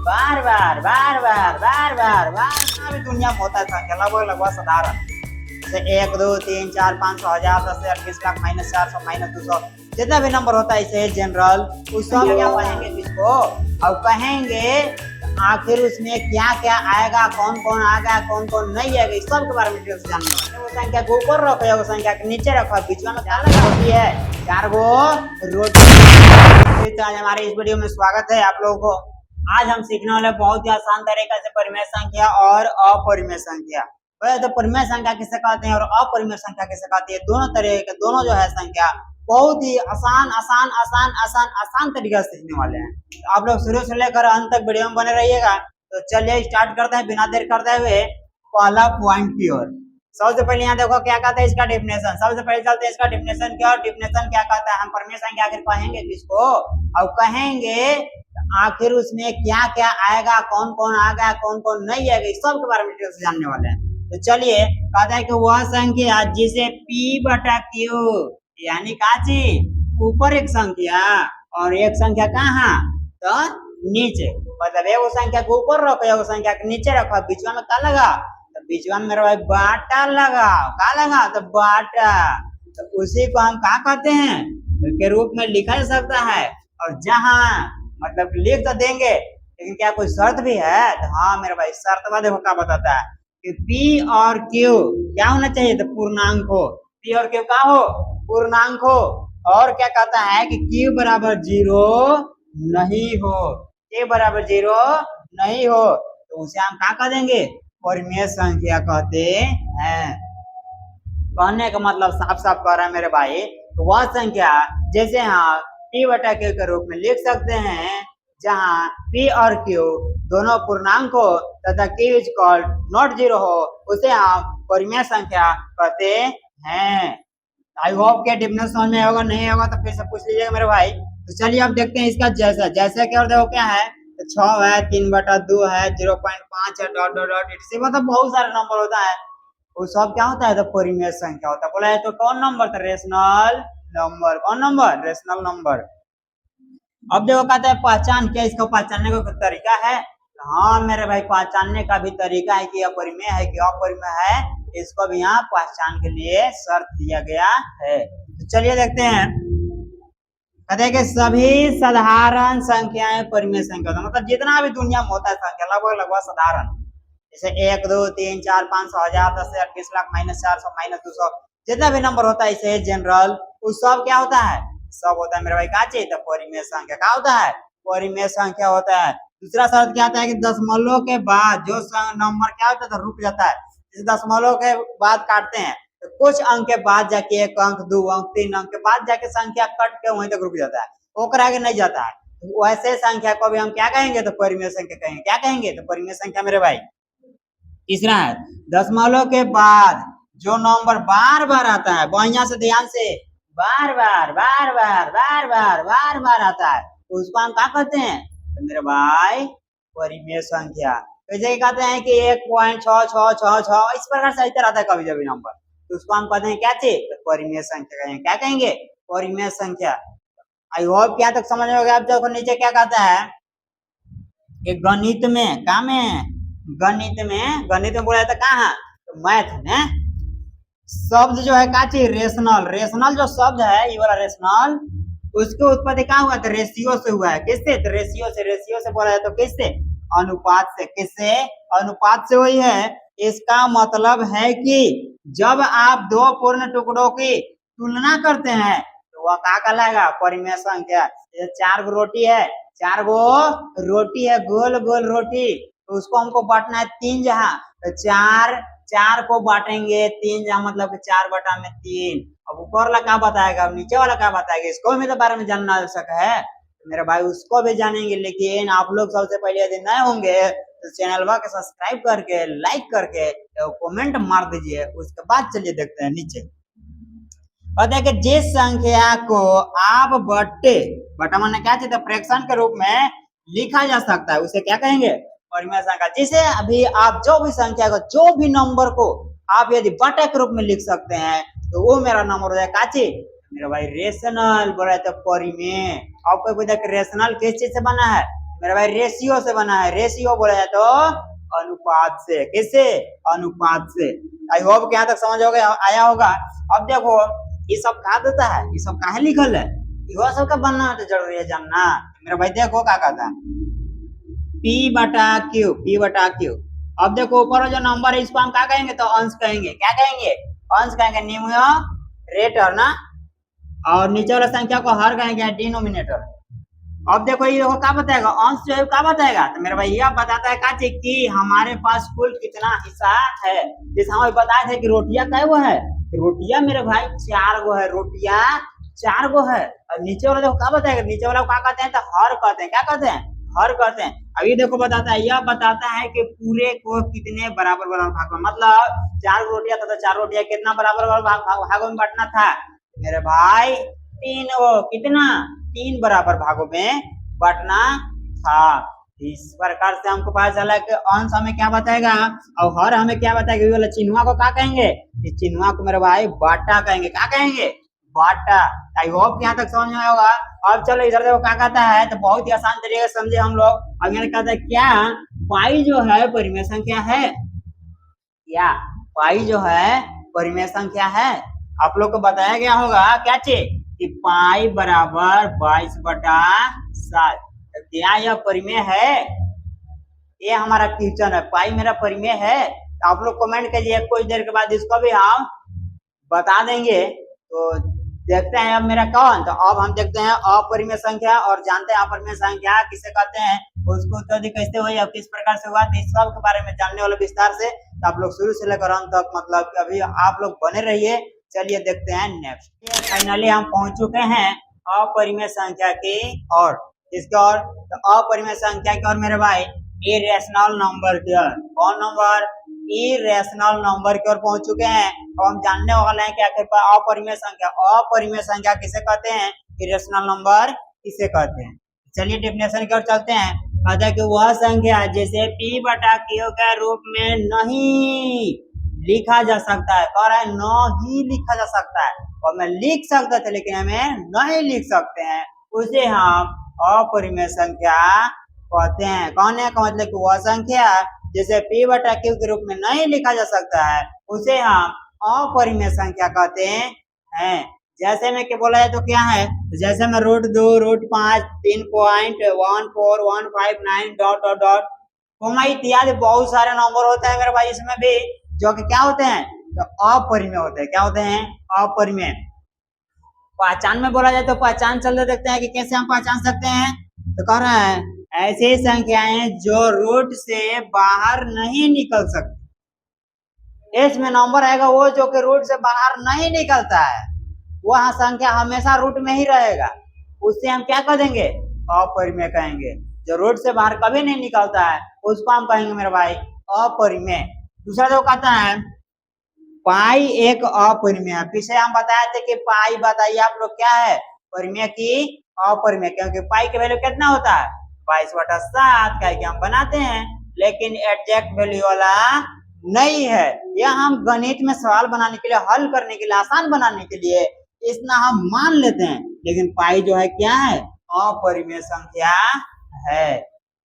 बार बार बार बार बार बार बार भी दुनिया में होता है संख्या लगभग लगभग साधारण जैसे 1 2 3 4 5 6 1000 10 20 लाख -400 -200 जितना भी नंबर होता है इसे जनरल उस सब क्या कहेंगे किसको अब कहेंगे आखिर उसमें क्या क्या आएगा कौन कौन आएगा कौन कौन नहीं आएगा इस सब के बारे में डिटेल्स जानना है। वो संख्या को ऊपर रखो या वो संख्या के नीचे रखो बीच में क्या लगा होती है 4 गो रोटी। आज हमारे इस वीडियो में स्वागत है आप लोगों को। आज हम सीखने वाले बहुत ही आसान तरीके से परिमेय संख्या और अपरिमेय संख्या। तो परिमेय संख्या किसे कहते हैं और अपरिमेय संख्या किसे कहती है दोनों तरह के दोनों जो है संख्या बहुत ही आसान आसान आसान आसान आसान तरीके से सीखने वाले हैं। तो आप लोग शुरू से लेकर अंत तक वीडियो में बने रहिएगा। तो चलिए स्टार्ट करते हैं बिना देर करते हुए पहला पॉइंट की ओर। सबसे पहले यहाँ देखो क्या कहता है इसका डेफिनेशन। सबसे पहले चलते हैं इसका डेफिनेशन क्या और डेफिनेशन क्या कहता है। हम परिमेय संख्या आखिर कहेंगे किसको अब कहेंगे आखिर उसमें क्या क्या आएगा कौन कौन आएगा कौन कौन नहीं आएगा इस सब के बारे में डिटेल्स जानने वाले हैं। तो चलिए कहता है कि वह संख्या जिसे P/Q यानी काची ऊपर एक संख्या और एक संख्या कहाँ तो नीचे मतलब एगो संख्या के ऊपर रखो एगो संख्या के नीचे रखो बीच में क्या लगा तो बीच में मेरा भाई बाटा लगा क्या लगा तो बाटा। तो उसी को हम क्या कहते हैं के रूप में लिखा जा सकता है और जहाँ मतलब लिख तो देंगे लेकिन क्या कोई शर्त भी है तो हाँ मेरा भाई शर्त देखो क्या बताता है कि P और Q क्या होना चाहिए तो पूर्णांक हो। P और Q क्या हो पूर्णांक हो और क्या कहता है कि Q बराबर 0 नहीं हो Q बराबर 0 नहीं हो तो उसे हम क्या कह देंगे परिमेय संख्या कहते हैं। कहने का मतलब साफ साफ कह रहा है मेरे भाई तो वह संख्या जैसे हाँ P/Q के रूप में लिख सकते हैं जहाँ P और Q दोनों पूर्णांक हो तथा Q इज कॉल्ड नॉट 0 हो उसे हम परिमेय संख्या कहते हैं। आई होप के डिफरेंस समझ में होगा नहीं होगा तो फिर से पूछ लीजिएगा मेरे भाई। तो चलिए अब देखते हैं इसका जैसा जैसे क्या देखो क्या है तो 6 है 3/2 है 0.5 है डॉट डॉट डॉट इससे मतलब बहुत सारे नंबर होता है वो सब क्या होता है तो परिमेय संख्या होता है। बोला है तो कौन नंबर था रेशनल नंबर कौन नंबर रेशनल नंबर। अब देखो कहते हैं पहचान क्या इसको पहचानने का तरीका है हाँ मेरे भाई पहचानने का भी तरीका है कि अपरिमेय है कि अपरिमेय है इसको भी यहाँ पहचान के लिए शर्त दिया गया है। तो चलिए देखते हैं कहते हैं कि सभी साधारण संख्याएं परिमेय संख्या होता है मतलब जितना भी दुनिया में होता है संख्या लगभग लगभग साधारण जैसे 1 2 3 4 5 6 1000 10 20 लाख -400 -200 जितना भी नंबर होता है इसे जनरल उस सब क्या होता है सब होता है मेरे भाई का चाहिए तो परिमेय संख्या क्या होता है परिमेय संख्या होता है। दूसरा शर्त क्या आता है कि दशमलव के बाद जो नंबर क्या होता है तो रुक जाता है जैसे दशमलव के बाद काटते हैं तो कुछ अंक के बाद जाके 1 अंक 2 अंक 3 अंक के बाद जाके संख्या कट के वहीं तक रुक जाता है ओकर आगे नहीं जाता है तो वैसे संख्या को भी हम क्या कहेंगे तो परिमेय संख्या कहेंगे। क्या कहेंगे तो परिमेय संख्या मेरे भाई। तीसरा है दशमलव के बाद जो नंबर बार बार आता है बढ़िया से ध्यान से बार बार बार बार बार बार बार बार आता है उसको हम क्या कहते हैं तो मेरे भाई परिमेय संख्या। जैसे कहते हैं कि 1.6666 इस प्रकार से आता रहता है कभी कभी नंबर तो उसको हम कहते हैं क्या चीज तो परिमेय संख्या कहेंगे। क्या कहेंगे परिमेय संख्या। आई होप क्या तक समझ में हो गया। अब देखो नीचे क्या कहता है कि गणित में क्या में गणित में बोला जाता कहाँ तो मैथ में शब्द जो है क्या चीज रेशनल रेशनल जो शब्द है ये वाला रेशनल उसकी उत्पत्ति कहाँ हुआ तो रेशियो से हुआ है। किससे तो रेशियो से बोला जाए तो किससे अनुपात से। किससे अनुपात से हुई है। इसका मतलब है कि जब आप दो पूर्ण टुकड़ों की तुलना करते हैं तो वह क्या कहलाएगा परिमेय संख्या। जैसे 4 गो रोटी है 4 गो रोटी है गोल गोल रोटी तो उसको हमको बांटना है 3 जहाँ तो 4 को बांटेंगे 3 जहाँ मतलब 4/3। अब ऊपर वाला क्या बताएगा अब नीचे वाला क्या बताएगा इसको भी तो बारे में जानना आवश्यक है तो मेरे भाई उसको भी जानेंगे। लेकिन आप लोग सबसे पहले यदि नए होंगे तो चैनल को सब्सक्राइब करके लाइक करके कमेंट मार दीजिए। उसके बाद चलिए देखते हैं नीचे कहते हैं कि जिस संख्या को आप बटा माने क्या चाहिए फ्रैक्शन के रूप में लिखा जा सकता है उसे क्या कहेंगे परिमेय संख्या। जिसे अभी आप जो भी संख्या को जो भी नंबर को आप यदि बटे के रूप में लिख सकते हैं तो वो मेरा नंबर हो जाए काची मेरा भाई रेशनल बोला तो परिमेय। आपको रेशनल किस चीज से बना है मेरा भाई रेशियो से बना है। रेशियो बोला जाए तो अनुपात से। किससे? अनुपात से। आई होप यहाँ तक समझ हो गया, आया होगा। अब देखो ये सब कहा देता है, ये सब कहा लिखल है, ये सब का बनना तो जरूरी है जानना। मेरा भाई देखो क्या कहता है, P बटा Q, P बटा Q। अब देखो ऊपर जो नंबर है इसको हम क्या कहेंगे, तो अंश कहेंगे। क्या कहेंगे? अंश कहेंगे, न्यूमरेटर ना, और नीचे वाला संख्या को हर कहेंगे, डिनोमिनेटर। अब देखो ये देखो क्या बताएगा, अंश जो है क्या बताएगा, तो मेरा भाई यह बताता है क्या चीज कि हमारे पास कुल कितना हिस्सा है। जैसे हम बताए थे कि रोटियां कै गो है, रोटियां मेरे भाई 4 गो है, रोटियां 4 गो है। और नीचे वाला देखो क्या बताएगा, नीचे वाला क्या कहते हैं, तो हर कहते हैं। क्या कहते हैं? हर कहते हैं। अभी देखो बताता है, यह बताता है कि पूरे को कितने बराबर बराबर भाग में, मतलब 4 रोटियां था तो 4 रोटियां कितना बराबर बराबर भागों में बांटना था मेरे भाई, 3 कितना, 3 बराबर भागों में बांटना था। इस प्रकार से हमको पता चला कि अंश हमें क्या बताएगा और हर हमें क्या बताएगा। ये वाला चिन्हवा को क्या कहेंगे, इस चिन्हवा को मेरे भाई बाटा कहेंगे। क्या कहेंगे? बाटा। आई होप यहाँ तक समझ में आया होगा। अब चलो इधर देखो क्या कहता है, तो बहुत ही आसान तरीके से समझे हम लोग। अब यहाँ कहता है क्या पाई जो है परिमेय संख्या है, क्या पाई जो है परिमेय संख्या है। आप लोग को बताया गया होगा क्या चीज, कि पाई बराबर 22/7। क्या यह परिमेय है? ये हमारा क्वेश्चन है, पाई मेरा परिमेय है। तो आप लोग कमेंट कीजिए, कुछ देर के बाद इसको भी हम बता देंगे। तो देखते हैं अब मेरा कौन, तो अब हम देखते हैं अपरिमेय संख्या, और जानते हैं अपरिमेय संख्या किसे कहते हैं, उसको उत्पत्ति कैसे हुई और किस प्रकार से हुआ, तो इस सब के बारे में जानने वाले विस्तार से। तो आप लोग शुरू से लेकर अंत तक मतलब अभी आप लोग बने रहिए। चलिए देखते हैं नेक्स्ट। फाइनली हम पहुंच चुके हैं अपरिमेय संख्या की और इसके और, तो अपरिमेय संख्या की और मेरे भाई इरेशनल नंबर की ओर। कौन नंबर? इरेशनल नंबर की ओर पहुंच चुके हैं। अब हम जानने वाले हैं कि आखिर अपरिमेय संख्या, अपरिमेय संख्या किसे कहते हैं, इरेशनल नंबर किसे कहते हैं। चलिए डेफिनेशन की ओर चलते हैं। कहता है कि वह संख्या जिसे P बटा Q के रूप में नहीं लिखा जा सकता है, कह रहा है नहीं लिखा जा सकता है, और मैं लिख सकता था लेकिन हमें नहीं लिख सकते हैं, उसे हम अपरिमेय संख्या कहते हैं। कौन है का मतलब कि वह संख्या जिसे P बटा Q के रूप में नहीं लिखा जा सकता है, उसे हम अपरिमेय संख्या कहते हैं। जैसे में क्या बोला जाए तो क्या है, जैसे में √2, √5, 3.1415 डॉट डॉट डॉट कोमा इत्यादि बहुत सारे नंबर होते हैं मेरे भाई इसमें भी, जो कि क्या होते हैं, तो अपरिमेय होते हैं। क्या होते हैं? अपरिमेय। पहचान में बोला जाए तो पहचान चलते देखते हैं कि कैसे हम पहचान सकते हैं। तो कह रहा है ऐसी संख्याएं जो रूट से बाहर नहीं निकल सकती। इसमें नंबर आएगा वो जो कि रूट से बाहर नहीं निकलता है, वह संख्या हमेशा रूट में ही रहेगा, उससे हम क्या कह देंगे, अपरिमेय कहेंगे। जो रूट से बाहर कभी नहीं निकलता है उसको हम कहेंगे मेरे भाई अपरिमेय। दूसरा जो कहता है पाई एक अपरिमेय। पीछे हम बताए थे कि पाई बताइए आप लोग क्या है, परिमेय की अपरिमेय, क्योंकि पाई की वैल्यू कितना होता है, 22/7 का हम बनाते हैं, लेकिन एग्जैक्ट वैल्यू वाला नहीं है। यह हम गणित में सवाल बनाने के लिए, हल करने के लिए, आसान बनाने के लिए इतना हम मान लेते हैं, लेकिन पाई जो है क्या है, अपरिमेय संख्या है।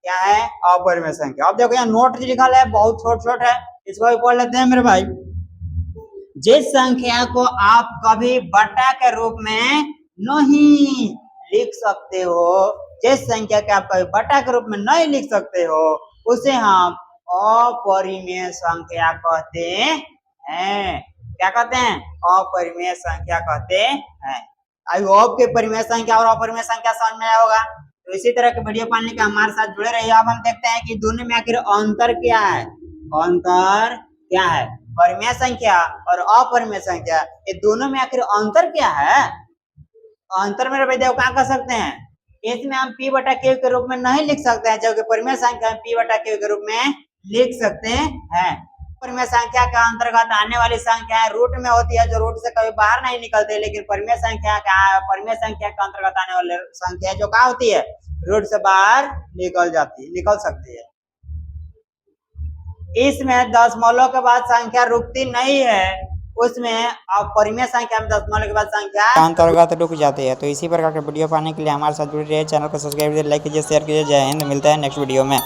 क्या है? अपरिमेय संख्या। अब देखो यहाँ नोट लिखा है, बहुत छोट छोट है, इसको भी पढ़ लेते हैं मेरे भाई। जिस संख्या को आप कभी बटा के रूप में नहीं लिख सकते हो, जिस संख्या के आप कभी बटा के रूप में नहीं लिख सकते हो, उसे हम अपरिमेय संख्या कहते हैं। क्या कहते हैं? अपरिमेय संख्या कहते हैं। आई होप के परिमेय संख्या और अपरिमेय संख्या समझ में आया होगा। तो इसी तरह के वीडियो पाने के हमारे साथ जुड़े रहिए। अब हम देखते हैं कि दोनों में आखिर अंतर क्या है। अंतर क्या है? परिमेय संख्या और अपरिमेय संख्या, ये दोनों में आखिर अंतर क्या है? अंतर मेरे भाई देखो क्या कर सकते हैं, इसमें हम P बटा Q के रूप में नहीं लिख सकते हैं, जबकि परिमेय संख्या P बटा Q के रूप में लिख सकते हैं। परिमेय संख्या के अंतर्गत आने वाली संख्या रूट में होती है, जो रूट से कभी बाहर नहीं निकलते, लेकिन परिमेय संख्या के अंतर्गत आने वाली संख्या जो क्या होती है, रूट से बाहर निकल सकती है। इसमें दशमलव के बाद संख्या रुकती नहीं है, उसमें आप परिमेय संख्या में दशमलव के बाद संख्या अंतर्गत रुक जाती है। तो इसी प्रकार के वीडियो पाने के लिए हमारे साथ जुड़े रहिए, चैनल को सब्सक्राइब कीजिए, लाइक कीजिए, शेयर कीजिए। जय हिंद, मिलता है नेक्स्ट वीडियो में।